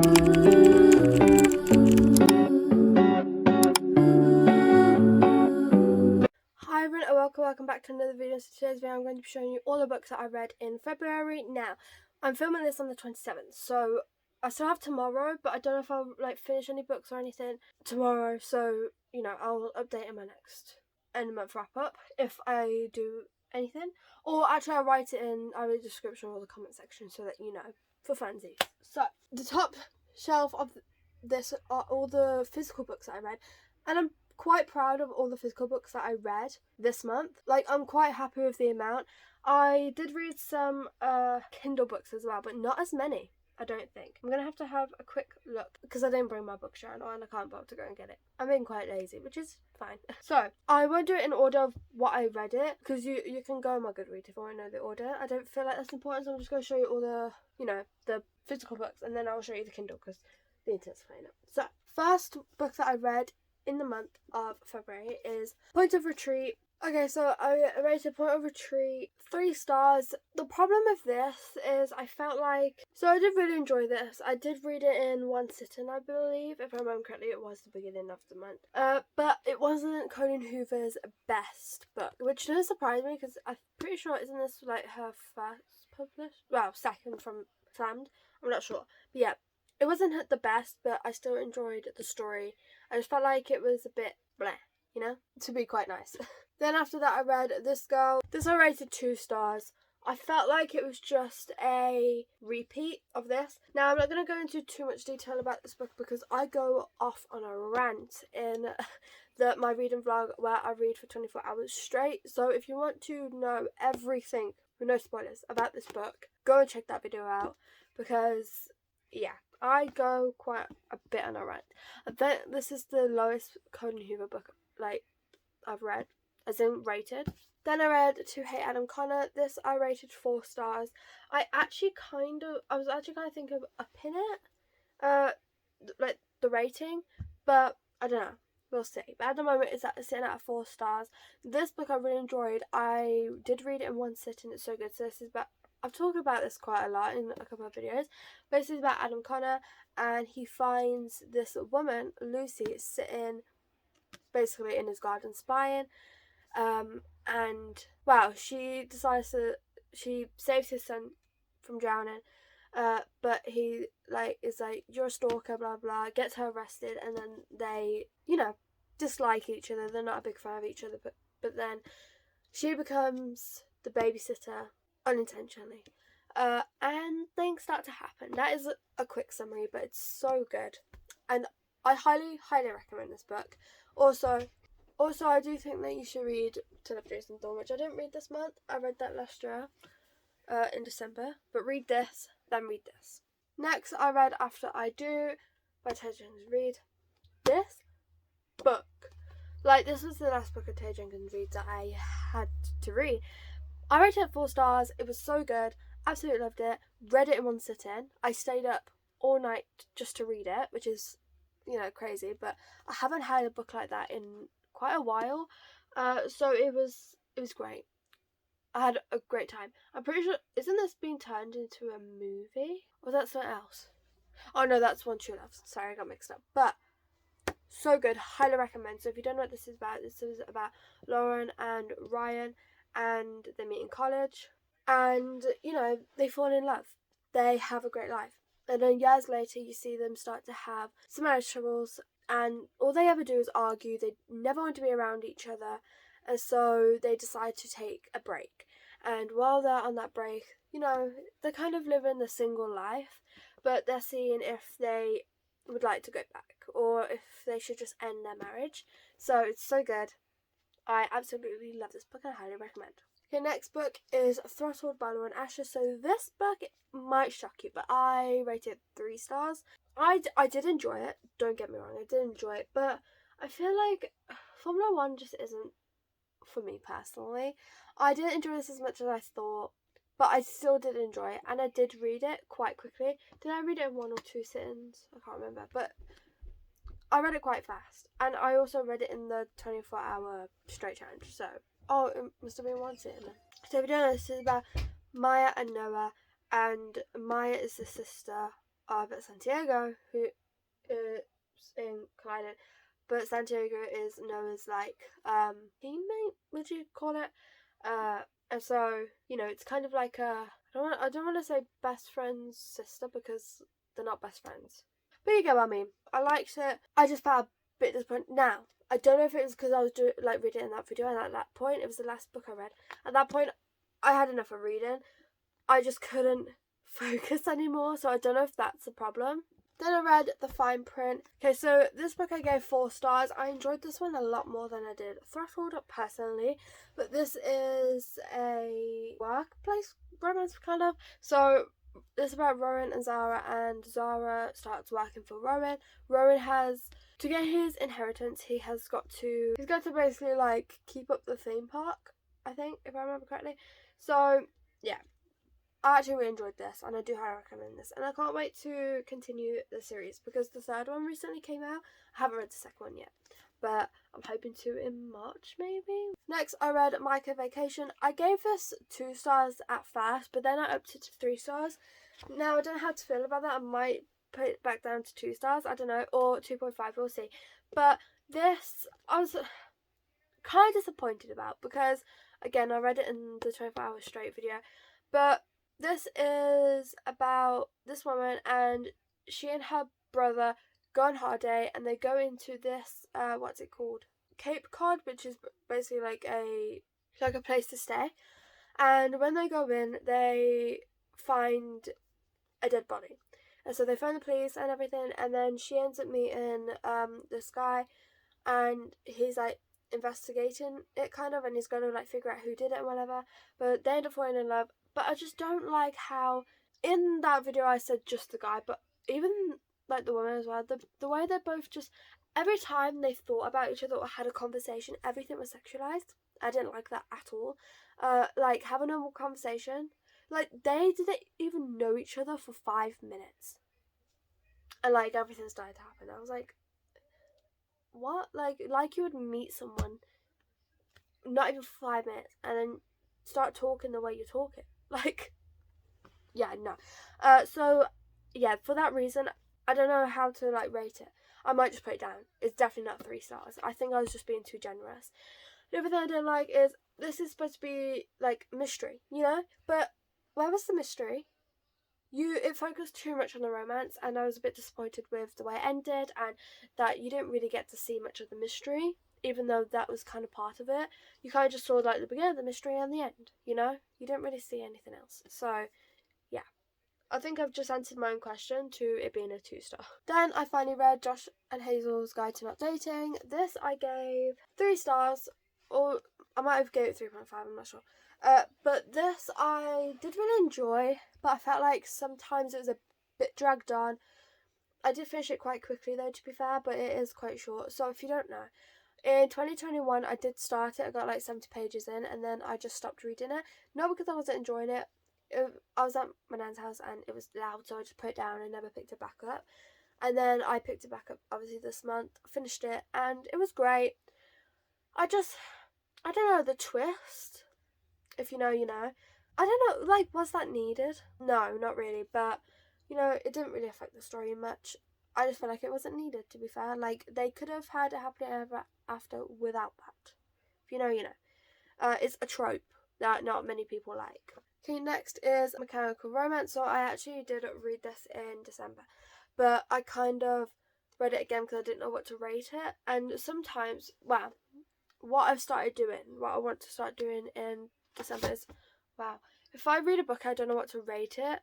Hi everyone and welcome back to another video. So today's video I'm going to be showing you all the books that I read in February. Now, I'm filming this on the 27th, so I still have tomorrow, but I don't know if I'll finish any books or anything tomorrow, so I'll update in my next end of month wrap up if I do anything. Or actually I'll write it in either the description or the comment section so that you know, for funsies. So the top shelf of this are all the physical books that I read, and I'm quite proud of all the physical books that I read this month. I'm quite happy with the amount. I did read some Kindle books as well, but not as many, I don't think. I'm gonna have to have a quick look because I didn't bring my book journal and I can't bother to go and get it. I'm being quite lazy, which is fine. So I won't do it in order of what I read it, because you can go on my Goodreads if you want to know the order. I don't feel like that's important, so I'm just going to show you all the the physical books, and then I'll show you the Kindle because the internet's playing up. So first book that I read in the month of February is Point of Retreat. Okay, so I rated Point of Retreat 3 stars. The problem with this is I felt like, so I did really enjoy this. I did read it in one sitting, I believe. If I remember correctly, it was the beginning of the month. But it wasn't Colleen Hoover's best book, which doesn't surprise me because I'm pretty sure isn't this her first published? Well, second from Slammed. I'm not sure. But yeah, it wasn't the best, but I still enjoyed the story. I just felt like it was a bit bleh, to be quite nice. Then after that I read This Girl. This I rated 2 stars. I felt like it was just a repeat of this. Now I'm not going to go into too much detail about this book because I go off on a rant in my reading vlog where I read for 24 hours straight. So if you want to know everything, with no spoilers, about this book, go and check that video out because yeah, I go quite a bit on a rant. I bet this is the lowest Colleen Hoover book I've read, as in rated. Then I read To Hate Adam Connor. This I rated 4 stars. I was actually kind of thinking of upping it, the rating, but I don't know. We'll see. But at the moment it's sitting at 4 stars. This book I really enjoyed. I did read it in one sitting. It's so good. So this is about, I've talked about this quite a lot in a couple of videos. But this is about Adam Connor, and he finds this woman, Lucy, sitting basically in his garden spying. And wow, she saves his son from drowning. But he is like, you're a stalker, blah blah, gets her arrested, and then they, dislike each other. They're not a big fan of each other, but then she becomes the babysitter unintentionally. And things start to happen. That is a quick summary, but it's so good. And I highly, highly recommend this book. Also, I do think that you should read To Love Jason Thorne, which I didn't read this month. I read that last year, in December. But read this, then read this. Next, I read After I Do by Ted Jenkins Reid. This book, this was the last book of Ted Jenkins Reid that I had to read. I rated it 4 stars. It was so good. Absolutely loved it. Read it in one sitting. I stayed up all night just to read it, which is, crazy. But I haven't had a book like that in quite a while. So it was great. I had a great time. I'm pretty sure, isn't this being turned into a movie? Or is that something else? Oh no, that's One True Love. Sorry, I got mixed up. But so good. Highly recommend. So if you don't know what this is about Lauren and Ryan, and they meet in college, and they fall in love. They have a great life, and then years later you see them start to have some marriage troubles, and all they ever do is argue. They never want to be around each other, and so they decide to take a break. And while they're on that break, they're kind of living the single life, but they're seeing if they would like to go back or if they should just end their marriage. So it's so good. I absolutely love this book and I highly recommend. Okay, next book is Throttled by Lauren Asher. So this book might shock you, but I rated 3 stars. I did enjoy it, don't get me wrong, I did enjoy it, but I feel like Formula 1 just isn't for me personally. I didn't enjoy this as much as I thought, but I still did enjoy it, and I did read it quite quickly. Did I read it in 1 or 2 sittings? I can't remember, but I read it quite fast, and I also read it in the 24-hour straight challenge, so it must have been 1 sitting then. So if you don't know, this is about Maya and Noah, and Maya is the sister but Santiago, who is in Collided, but Santiago is known as like teammate, would you call it? And so, you know, it's kind of like I don't want to say best friend's sister because they're not best friends. But you get what I mean. I liked it. I just felt a bit disappointed. Now, I don't know if it was because I was reading in that video, and at that point, it was the last book I read. At that point, I had enough of reading. I just couldn't focus anymore, so I don't know if that's a problem. Then I read The Fine Print. Okay, so this book I gave 4 stars. I enjoyed this one a lot more than I did Threshold personally, but this is a workplace romance kind of. So it's about Rowan and Zara, and Zara starts working for Rowan. Rowan has to get his inheritance. He's got to basically like keep up the theme park, I think, if I remember correctly. So yeah, I actually really enjoyed this, and I do highly recommend this, and I can't wait to continue the series because the 3rd one recently came out. I haven't read the 2nd one yet, but I'm hoping to in March maybe. Next, I read Micah Vacation. I gave this 2 stars at first, but then I upped it to 3 stars. Now I don't know how to feel about that. I might put it back down to 2 stars, I don't know, or 2.5, we'll see. But this I was kind of disappointed about because, again, I read it in the 24 hours straight video, but this is about this woman, and she and her brother go on holiday, and they go into this what's it called, Cape Cod, which is basically like a place to stay. And when they go in, they find a dead body, and so they phone the police and everything. And then she ends up meeting this guy, and he's like investigating it kind of, and he's gonna like figure out who did it and whatever. But they end up falling in love. But I just don't like how in that video I said just the guy, but even like the woman as well, the way they both just, every time they thought about each other or had a conversation, everything was sexualized. I didn't like that at all. Like, have a normal conversation. Like, they didn't even know each other for 5 minutes, and like everything started to happen. I was like, what? Like you would meet someone, not even for 5 minutes, and then start talking the way you're talking. Like, yeah, no. So yeah, for that reason, I don't know how to like rate it. I might just put it down. It's definitely not 3 stars. I think I was just being too generous. The other thing I didn't like is this is supposed to be like mystery, you know? But where was the mystery? It focused too much on the romance, and I was a bit disappointed with the way it ended, and that you didn't really get to see much of the mystery, even though that was kind of part of it. You kind of just saw like the beginning of the mystery and the end, you know? You didn't really see anything else. So yeah, I think I've just answered my own question to it being a 2 star. Then I finally read Josh and Hazel's Guide to Not Dating. This I gave 3 stars, or I might have gave it 3.5, I'm not sure. But this I did really enjoy, but I felt like sometimes it was a bit dragged on. I did finish it quite quickly though, to be fair, but it is quite short. So if you don't know, in 2021 I did start it. I got like 70 pages in, and then I just stopped reading it. Not because I wasn't enjoying it. I was at my nan's house and it was loud, so I just put it down and never picked it back up. And then I picked it back up obviously this month, finished it, and it was great. I don't know, the twist, if you know, you know. I don't know, like, was that needed? No, not really, but, you know, it didn't really affect the story much. I just feel like it wasn't needed, to be fair. Like, they could have had it happen ever after without that. If you know, you know. It's a trope that not many people like. Okay, next is Mechanical Romance. So I actually did read this in December, but I kind of read it again because I didn't know what to rate it. And sometimes, well, what I want to start doing in December is, wow, if I read a book I don't know what to rate it,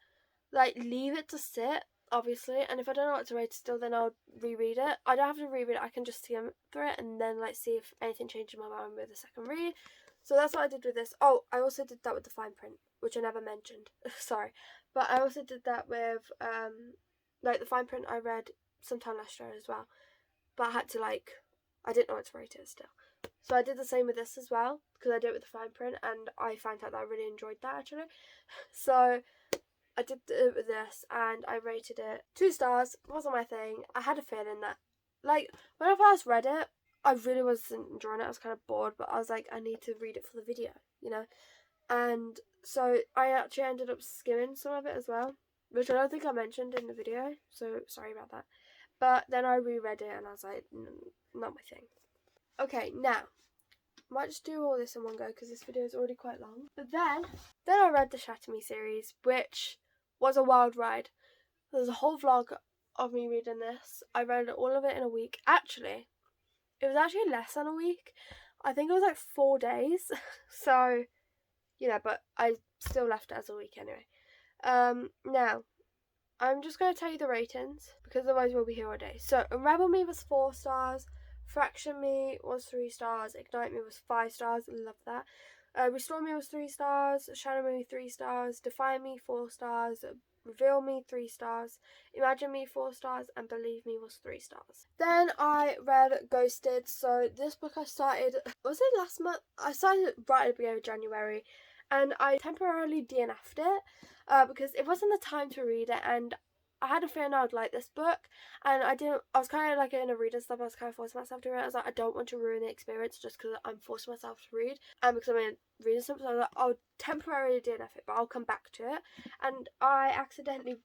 like, leave it to sit, obviously, and if I don't know what to rate still, then I'll reread it. I don't have to reread it, I can just skim through it and then like see if anything changed in my mind with the second read. So that's what I did with this. Oh, I also did that with the fine print, which I never mentioned. Sorry. But I also did that with like the fine print I read sometime last year as well. But I had to I didn't know what to rate it still. So I did the same with this as well, because I did it with the fine print, and I found out that I really enjoyed that actually. So I did it with this, and I rated it 2 stars. It wasn't my thing. I had a feeling that, like, when I first read it, I really wasn't enjoying it. I was kind of bored, but I was like, I need to read it for the video, you know? And so I actually ended up skimming some of it as well, which I don't think I mentioned in the video, so sorry about that. But then I reread it and I was like, not my thing. Okay, now, I might just do all this in one go because this video is already quite long. But then I read the Shatter Me series, which was a wild ride. There's a whole vlog of me reading this. I read all of it in a week. Actually, it was actually less than a week. I think it was like 4 days. So, you know, but I still left it as a week anyway. Now, I'm just going to tell you the ratings because otherwise we'll be here all day. So, Unravel Me was 4 stars. Fraction Me was 3 stars. Ignite Me was 5 stars. Love that. Restore Me was 3 stars. Shadow Me 3 stars. Define Me 4 stars. Reveal Me 3 stars. Imagine Me 4 stars. And Believe Me was 3 stars. Then I read Ghosted. So this book I started, was it last month? I started right at the beginning of January. And I temporarily DNF'd it because it wasn't the time to read it, and I had a feeling I would like this book, and I was kind of like in a reader stuff. I was kind of forcing myself to read it. I was like, I don't want to ruin the experience just because I'm forcing myself to read, and because I'm in reading stuff. So I was like, I'll temporarily DNF it, but I'll come back to it. And I accidentally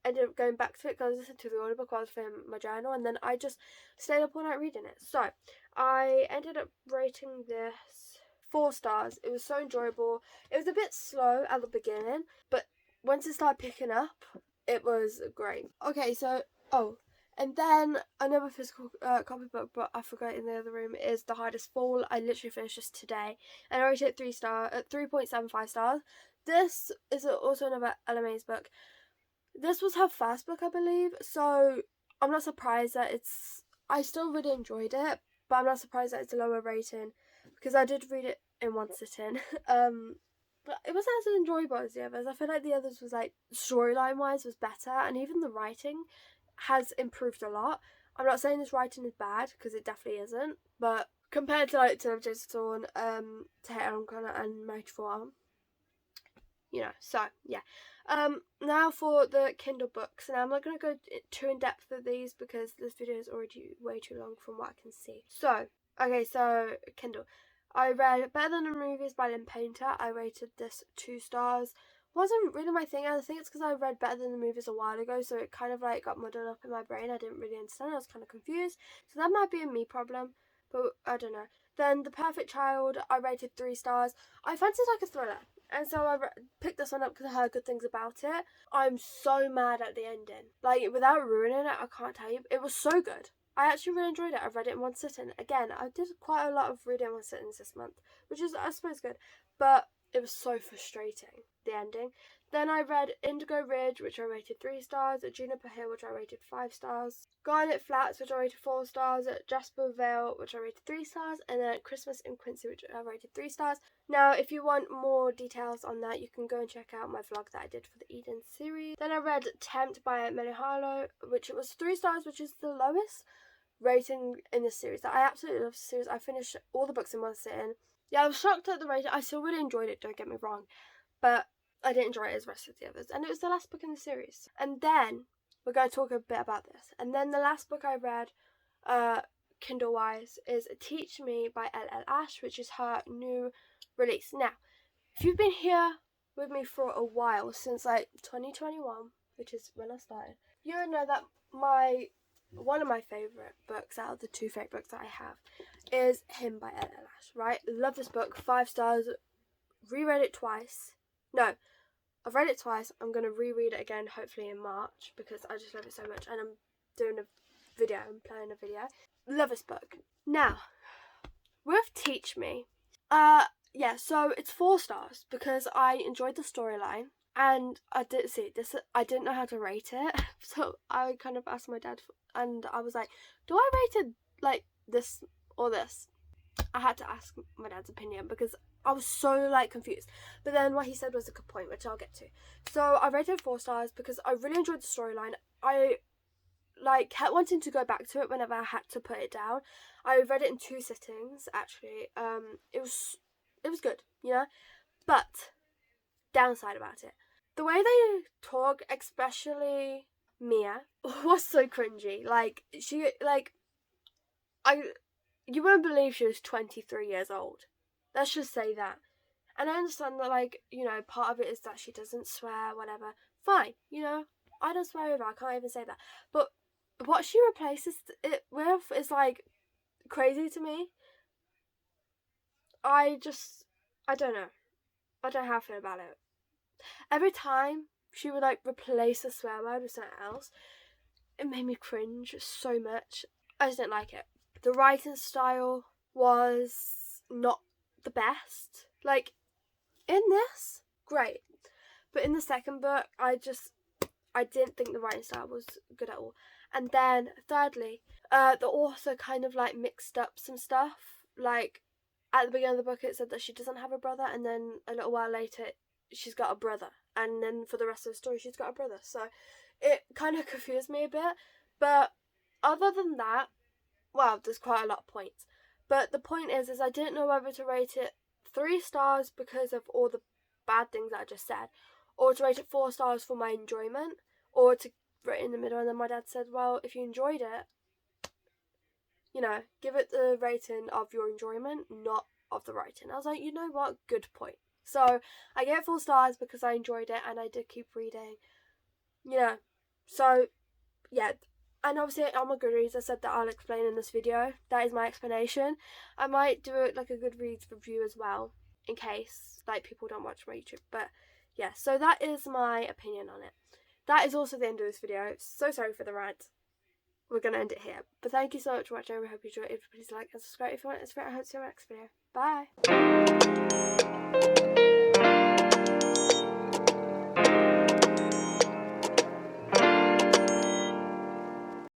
ended up going back to it because I was listening to the audiobook while I was filming my journal, and then I just stayed up all night reading it. So I ended up rating this 4 stars. It was so enjoyable. It was a bit slow at the beginning, but once it started picking up, it was great. Okay, so, and then another physical copy book, but I forgot in the other room, is The Hardest Fall. I literally finished this today, and I rated it 3.75 stars. This is also another LMA's book. This was her first book, I believe, so I'm not surprised that I still really enjoyed it, but I'm not surprised that it's a lower rating, because I did read it in one sitting. But it wasn't as enjoyable as the others. I feel like the others was like, storyline wise was better, and even the writing has improved a lot. I'm not saying this writing is bad, because it definitely isn't, but compared to like To Jason Thorne, To Hate on Connor and Marriage for Arm, you know, so yeah. Now for the Kindle books, and I'm not going to go too in depth with these because this video is already way too long from what I can see. So, okay, so Kindle. I read Better Than the Movies by Lynn Painter. I rated this 2 stars. Wasn't really my thing. I think it's because I read Better Than the Movies a while ago, so it kind of like got muddled up in my brain. I didn't really understand. I was kind of confused. So that might be a me problem, but I don't know. Then The Perfect Child, I rated 3 stars. I fancied like a thriller, and so I picked this one up because I heard good things about it. I'm so mad at the ending. Like, without ruining it, I can't tell you. It was so good. I actually really enjoyed it. I read it in one sitting. Again, I did quite a lot of reading in one sitting this month, which is, I suppose, good. But it was so frustrating, the ending. Then I read Indigo Ridge, which I rated 3 stars. Juniper Hill, which I rated 5 stars. Garnet Flats, which I rated 4 stars. Jasper Vale, which I rated 3 stars. And then Christmas in Quincy, which I rated 3 stars. Now, if you want more details on that, you can go and check out my vlog that I did for the Eden series. Then I read Tempt by Melly Harlow, which was 3 stars, which is the lowest rating in this series. I absolutely love this series. I finished all the books in one sitting. Yeah, I was shocked at the rating. I still really enjoyed it, don't get me wrong, but I didn't enjoy it as the rest of the others, and it was the last book in the series. And then we're going to talk a bit about this. And then the last book I read Kindle wise is Teach Me by LL Ash, which is her new release. Now, if you've been here with me for a while, since like 2021, which is when I started, you know that one of my favourite books out of the 2 favourite books that I have is Him by LL Ash, right? Love this book, 5 stars, reread it twice. No, I've read it twice. I'm going to reread it again, hopefully in March, because I just love it so much, and I'm doing a video, I'm planning a video. Love this book. Now, with Teach Me, yeah, so it's 4 stars because I enjoyed the storyline. And I didn't know how to rate it, so I kind of asked my dad, and I was like, do I rate it like this or this? I had to ask my dad's opinion because I was so like confused. But then what he said was a good point, which I'll get to. So I rated it 4 stars because I really enjoyed the storyline. I like kept wanting to go back to it whenever I had to put it down. I read it in 2 sittings actually. It was good, you know, but downside about it, the way they talk, especially Mia, was so cringy. Like, you wouldn't believe she was 23 years old. Let's just say that. And I understand that, like, you know, part of it is that she doesn't swear, whatever. Fine, you know, I don't swear over, I can't even say that. But what she replaces it with is like crazy to me. I don't know. I don't know how I feel about it. Every time she would like replace a swear word with something else, it made me cringe so much. I just didn't like it. The writing style was not the best. Like, in this, great. But in the second book, I didn't think the writing style was good at all. And then, thirdly, the author kind of like mixed up some stuff. Like, at the beginning of the book, it said that she doesn't have a brother, and then a little while later, she's got a brother. And then for the rest of the story, she's got a brother. So it kind of confused me a bit. But other than that, well, there's quite a lot of points. But the point is I didn't know whether to rate it 3 stars because of all the bad things that I just said, or to rate it 4 stars for my enjoyment, or to rate it in the middle. And then my dad said, well, if you enjoyed it, you know, give it the rating of your enjoyment, not of the writing. I was like, you know what, good point. So I gave it 4 stars because I enjoyed it and I did keep reading, you know. So yeah, and obviously on my Goodreads I said that I'll explain in this video. That is my explanation. I might do it like a Goodreads review as well, in case like people don't watch my YouTube. But yeah, so that is my opinion on it. That is also the end of this video. So sorry for the rant. We're going to end it here. But thank you so much for watching. I hope you enjoyed it. Please like and subscribe if you want. It's great. I hope to see you in the next video. Bye.